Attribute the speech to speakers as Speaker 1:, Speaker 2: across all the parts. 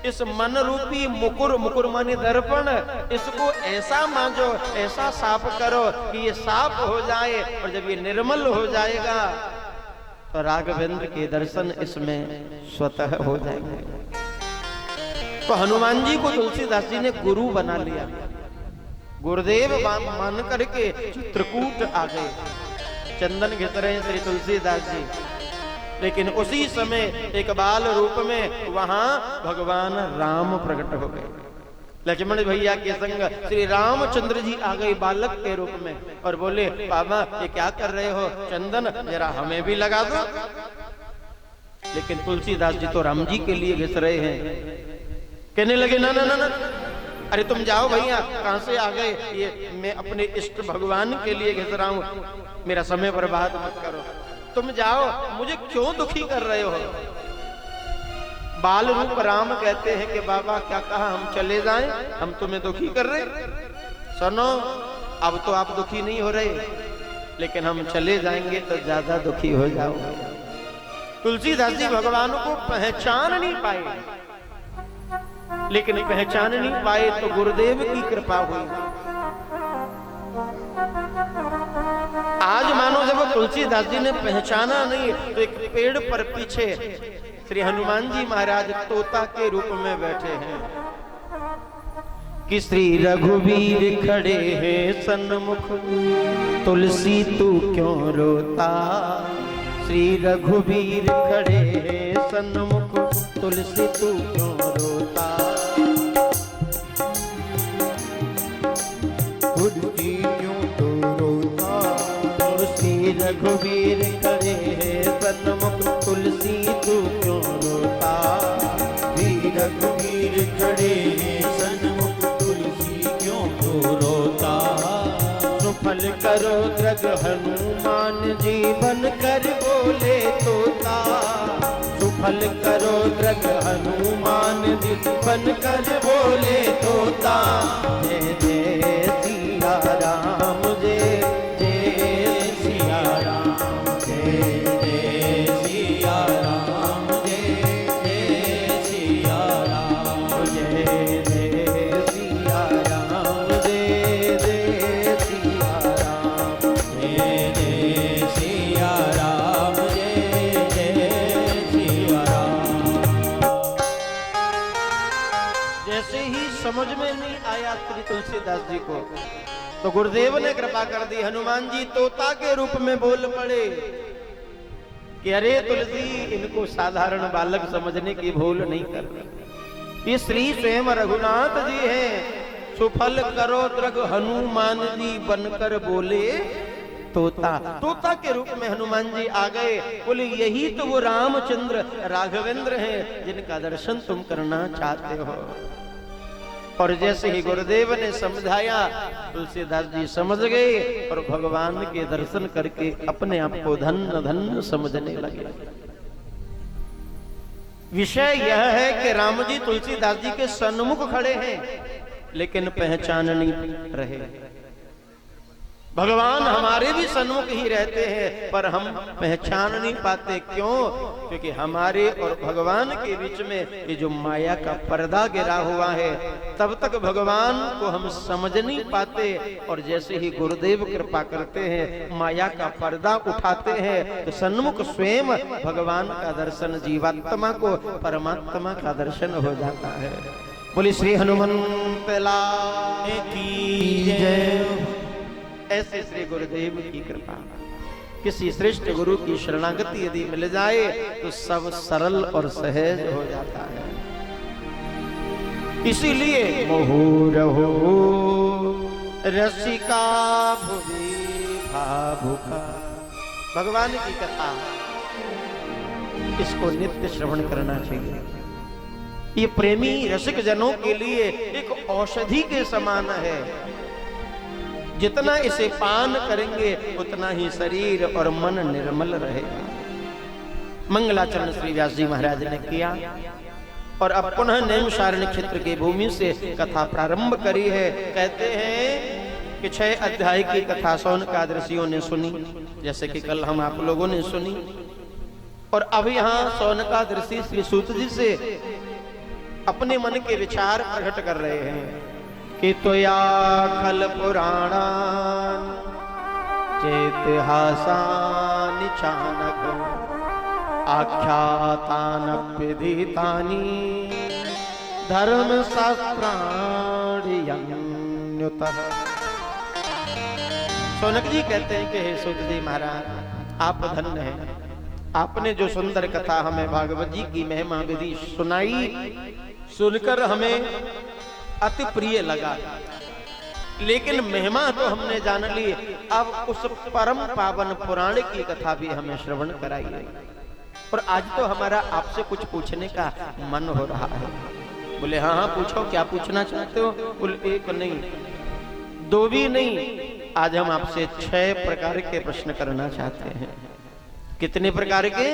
Speaker 1: इस मन रूपी मुकुर, मुकुर माने दर्पण, इसको ऐसा मांजो, ऐसा साफ करो कि ये साफ हो जाए, और जब ये निर्मल हो जाएगा तो राघवेंद्र के दर्शन इसमें स्वतः हो जाएंगे। तो हनुमान जी को तुलसीदास जी ने गुरु बना लिया, गुरुदेव मान करके चित्रकूट आ गए, चंदन घिस रहे हैं श्री तुलसीदास जी। लेकिन उसी समय एक बाल रूप में वहां भगवान राम प्रकट हो गए। लक्ष्मण भैया के संग श्री रामचंद्र जी आ गए बालक के रूप में, और बोले बाबा ये क्या कर रहे हो, चंदन जरा हमें भी लगा दो। लेकिन तुलसीदास जी तो राम जी के लिए घिस रहे हैं। कहने लगे ना ना ना ना, अरे तुम जाओ भैया, कहां से आ गए, ये मैं अपने इष्ट भगवान के लिए घिस रहा हूं, मेरा समय बर्बाद मत करो, तुम जाओ, मुझे क्यों दुखी कर रहे हो। बाल रूप राम कहते हैं कि बाबा क्या कहा, हम चले जाएं, हम तुम्हें दुखी कर रहे। सुनो, अब तो आप दुखी नहीं हो रहे, लेकिन हम चले जाएंगे तो ज्यादा दुखी हो जाओगे। तुलसीदास जी भगवान को पहचान नहीं पाए, लेकिन पहचान नहीं पाए तो गुरुदेव की कृपा हुई। आज मानो जब तुलसीदास जी ने पहचाना नहीं, तो एक पेड़ पर पीछे श्री हनुमान जी महाराज तोता के रूप में बैठे हैं कि श्री रघुवीर खड़े हैं सन्मुख, तुलसी तू क्यों रोता। श्री रघुवीर खड़े हैं सन्मुख, तुलसी तू क्यों रोता। तुलसी क्यों तो रोता, श्री रघुवीर खड़े हैं सन्मुख, तुलसी तू क्यों रोता। श्री रघुवीर खड़े हैं सन्मुख, तुलसी क्यों तो रोता। सुफल करो द्रग हनुमान जीवन कर बोले तोता। सुफल करो द्रग हनुमान जीवन कर बोले तोता। जय जय सिया राम, जय जय सिया राम, जय जय सिया राम, जय जय सिया राम, जय जय सिया राम, जय जय सिया राम, जय जय सिया राम, जय जय सिया राम। जैसे ही समझ में नहीं आया श्री तुलसीदास जी को, तो गुरुदेव ने कृपा कर दी, हनुमान जी तोता के रूप में बोल पड़े कि अरे तुलसी, इनको साधारण बालक समझने की भूल नहीं करनी, ये श्री स्वयं रघुनाथ जी हैं। सुफल करो द्रग हनुमान जी बनकर बोले तोता। तोता के रूप में हनुमान जी आ गए, बोले यही तो वो रामचंद्र राघवेंद्र हैं जिनका दर्शन तुम करना चाहते हो। और जैसे ही गुरुदेव ने समझाया, तुलसीदास जी समझ गए और भगवान के दर्शन करके अपने आप को धन्य धन्य समझने लगे। विषय यह है कि राम जी तुलसीदास जी के सन्मुख खड़े हैं, लेकिन पहचान नहीं रहे। भगवान हमारे भी सन्मुख ही रहते हैं, पर हम पहचान नहीं पाते। क्यों? क्योंकि हमारे और भगवान के बीच में ये जो माया का पर्दा गिरा हुआ है, तब तक भगवान को हम समझ नहीं पाते। और जैसे ही गुरुदेव कृपा करते हैं, माया का पर्दा उठाते हैं, तो सन्मुख स्वयं भगवान का दर्शन, जीवात्मा को परमात्मा का दर्शन हो जाता है। बोली श्री हनुमंत लाल की जय। ऐसे श्री गुरुदेव की कृपा, किसी श्रेष्ठ गुरु की शरणागति यदि मिल जाए तो सब सरल और सहज हो जाता है। इसीलिए मोहरहो रसिका भुवि भावुका, भगवान की कथा, इसको नित्य श्रवण करना चाहिए। ये प्रेमी रसिक जनों के लिए एक औषधि के समान है। जितना इसे पान करेंगे उतना ही शरीर और मन निर्मल रहेगा। मंगलाचरण श्री व्यास जी महाराज ने किया और अब पुनः नैमिषारण्य क्षेत्र की भूमि से कथा प्रारंभ करी है। कहते हैं कि 6 अध्याय की कथा सौनकादृशियों ने सुनी, जैसे कि कल हम आप लोगों ने सुनी। और अब यहाँ सौनकादृषि श्री सूत जी से अपने मन के विचार प्रकट कर रहे हैं कि त्वया खल पुराणान चेतिहासानि चानघ आख्यातानप्यधीतानि धर्मशास्त्राणि यन्युतः। शौनक जी कहते हैं कि हे सूत जी महाराज, आप धन्य हैं, आपने जो सुंदर कथा हमें भागवत जी की महिमा विधि सुनाई, सुनकर हमें अति प्रिय लगा। लेकिन महिमा तो हमने जान ली, अब उस परम पावन पुराण की कथा भी हमें श्रवण कराइए। और आज तो हमारा आपसे कुछ पूछने का मन हो रहा है। बोले हाँ हाँ पूछो, क्या पूछना चाहते हो? बोले एक नहीं, दो भी नहीं, आज हम आपसे 6 प्रकार के प्रश्न करना चाहते हैं। कितने प्रकार के?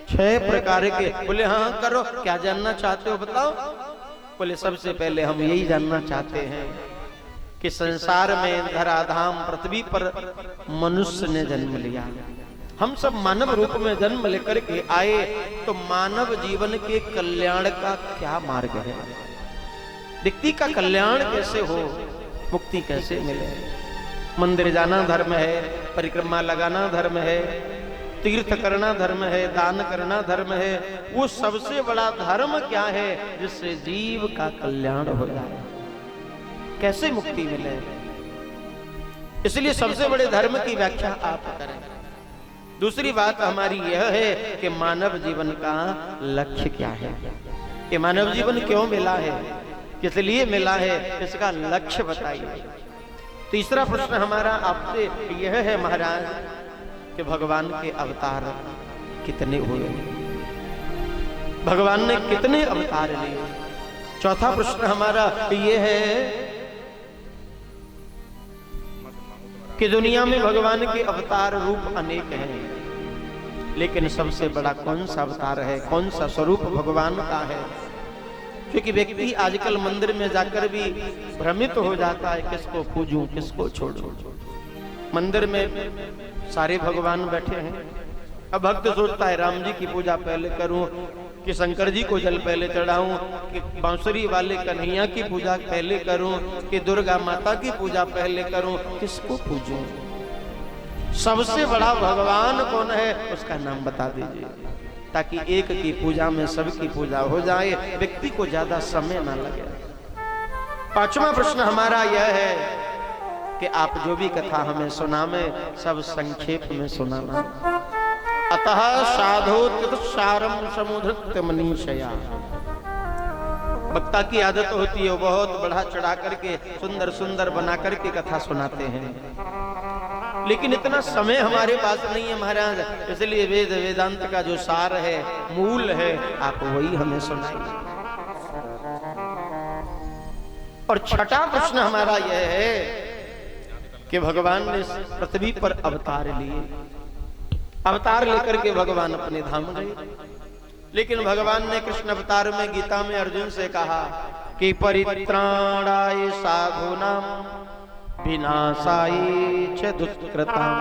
Speaker 1: 6 प्रकार के। बोले हाँ करो, क्या जानना चाहते हो बताओ? बोले सबसे पहले हम यही जानना चाहते हैं कि संसार में धराधाम पृथ्वी पर मनुष्य ने जन्म लिया, हम सब मानव रूप में जन्म लेकर के आए, तो मानव जीवन के कल्याण का क्या मार्ग है? व्यक्ति का कल्याण कैसे हो, मुक्ति कैसे मिले? मंदिर जाना धर्म है, परिक्रमा लगाना धर्म है, तीर्थ करना धर्म है, दान करना धर्म है। वो सबसे बड़ा धर्म क्या है जिससे जीव का कल्याण हो जाए, कैसे मुक्ति मिले? इसलिए सबसे बड़े धर्म की व्याख्या आप करें। दूसरी बात हमारी यह है कि मानव जीवन का लक्ष्य क्या है, कि मानव जीवन क्यों मिला है, किस लिए मिला है, इसका लक्ष्य बताइए। तीसरा प्रश्न हमारा आपसे यह है महाराज कि भगवान के अवतार कितने हुए, भगवान ने कितने अवतार लिए? चौथा प्रश्न हमारा यह है कि दुनिया में भगवान के अवतार रूप अनेक हैं, लेकिन सबसे बड़ा कौन सा अवतार है, कौन सा स्वरूप भगवान का है? क्योंकि व्यक्ति आजकल मंदिर में जाकर भी भ्रमित हो जाता है, किसको पूजूं किसको छोड़ूं। मंदिर में सारे भगवान बैठे हैं, अब भक्त सोचता है राम जी की पूजा पहले करूं कि शंकर जी को जल पहले चढ़ाऊं, कि बांसुरी वाले कन्हैया की पूजा पहले करूं, कि दुर्गा माता की पूजा पहले करूं, किसको पूजूं? सबसे बड़ा भगवान कौन है उसका नाम बता दीजिए, ताकि एक की पूजा में सबकी पूजा हो जाए, व्यक्ति को ज्यादा समय ना लगे। पांचवा प्रश्न हमारा यह है कि आप जो भी कथा हमें सुनावे सब संक्षेप में सुनाना। अतः साधोत्सारम समुद्रत्य मनीषया। वक्ता की आदत होती है बहुत बढ़ा चढ़ा करके सुंदर सुंदर बना करके कथा सुनाते हैं, लेकिन इतना समय हमारे पास नहीं है महाराज, इसलिए वेद वेदांत का जो सार है, मूल है, आप वही हमें सुनाइए। और छठा प्रश्न हमारा यह है कि भगवान ने पृथ्वी पर अवतार लिए, अवतार लेकर के भगवान अपने धाम गए, लेकिन भगवान ने कृष्ण अवतार में गीता में अर्जुन से कहा कि परित्राणाय साधूनां विनाशाय च दुष्कृतां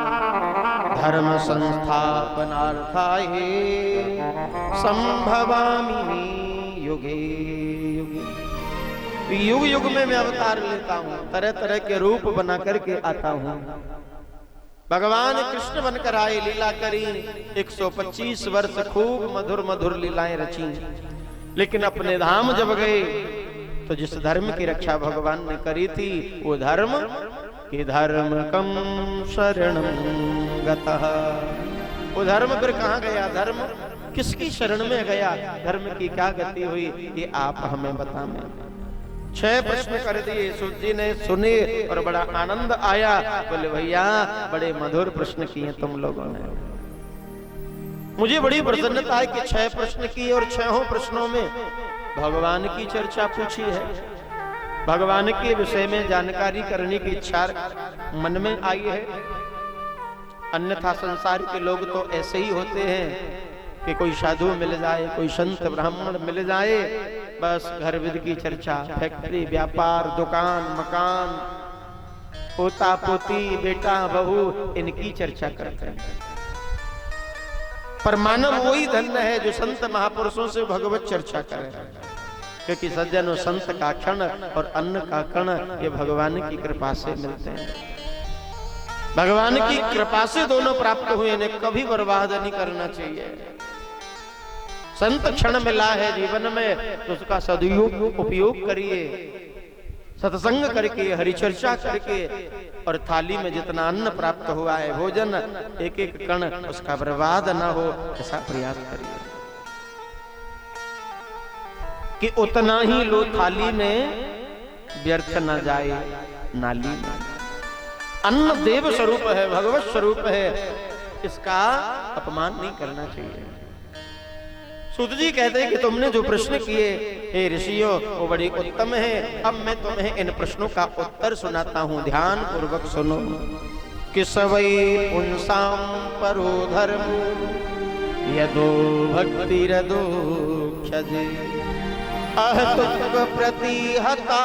Speaker 1: धर्म संस्थापनार्थाय संभवामि युगे युगे। युग युग में मैं अवतार लेता हूँ, तरह तरह के रूप बना करके आता हूँ। भगवान कृष्ण बनकर आए, लीला करी, 125 वर्ष खूब मधुर मधुर लीलाएं रची, लेकिन अपने धाम जब गए तो जिस धर्म की रक्षा भगवान ने करी थी वो धर्म कि धर्म कम शरणं गतः, वो धर्म फिर कहाँ गया, धर्म किसकी शरण में गया, धर्म की क्या गति हुई, ये आप हमें बताएं। 6 प्रश्न कर दिए, सूत जी ने सुने और बड़ा आनंद आया। बोले भैया बड़े मधुर प्रश्न किए तुम लोगों ने, मुझे बड़ी प्रसन्नता है कि 6 प्रश्न किए और 6 प्रश्नों में भगवान की चर्चा पूछी है, भगवान के विषय में जानकारी करने की इच्छा मन में आई है। अन्यथा संसार के लोग तो ऐसे ही होते हैं कि कोई साधु मिल जाए, कोई संत ब्राह्मण मिल जाए, बस घर विद की चर्चा, फैक्ट्री, व्यापार, दुकान, मकान, पोता पोती, बेटा बहू, इनकी चर्चा करते हैं। पर मानव वही धन्य है जो संत महापुरुषों से भगवत चर्चा करे। क्योंकि सज्जन और संत का क्षण और अन्न का कण ये भगवान की कृपा से मिलते हैं। भगवान की कृपा से दोनों प्राप्त हुए, इन्हें कभी बर्बाद नहीं करना चाहिए। संत क्षण मिला है जीवन में तो उसका सदुपयोग उपयोग करिए, सत्संग करके, हरिचर्चा करके, और थाली में जितना अन्न प्राप्त हुआ है भोजन, एक एक कण उसका बर्बाद ना हो, ऐसा प्रयास करिए कि उतना ही लो थाली में, व्यर्थ न जाए नाली में। अन्न देव स्वरूप है, भगवत स्वरूप है, इसका अपमान नहीं करना चाहिए। सूत जी कहते हैं कि तुमने जो प्रश्न किए हे ऋषियों वो बड़ी उत्तम है। अब मैं तुम्हें इन प्रश्नों का उत्तर सुनाता हूं, ध्यान पूर्वक सुनो। कि सवै पुंसाम परो धर्म यदो भक्ति रदो क्षजे अहतुक प्रतिहता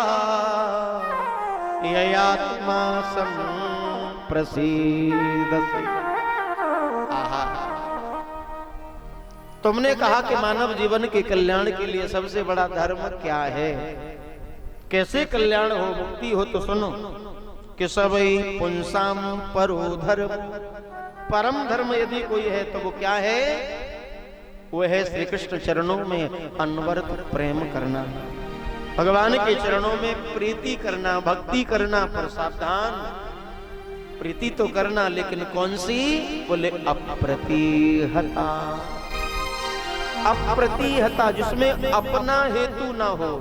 Speaker 1: ययात्मा संप्रसीदते। आहा, तुमने कहा कि मानव जीवन के कल्याण के लिए सबसे बड़ा धर्म क्या है, कैसे कल्याण हो, मुक्ति हो, तो सुनो। कि सवै पुंसाम परो धर्म, परम धर्म यदि कोई है तो वो क्या है, वो है श्री कृष्ण चरणों में अनवरत प्रेम करना, भगवान के चरणों में प्रीति करना, भक्ति करना। पर सावधान, प्रीति तो करना लेकिन कौन सी, बोले अप्रतिहता। अप्रतिहता जिसमें अपना हेतु ना हो,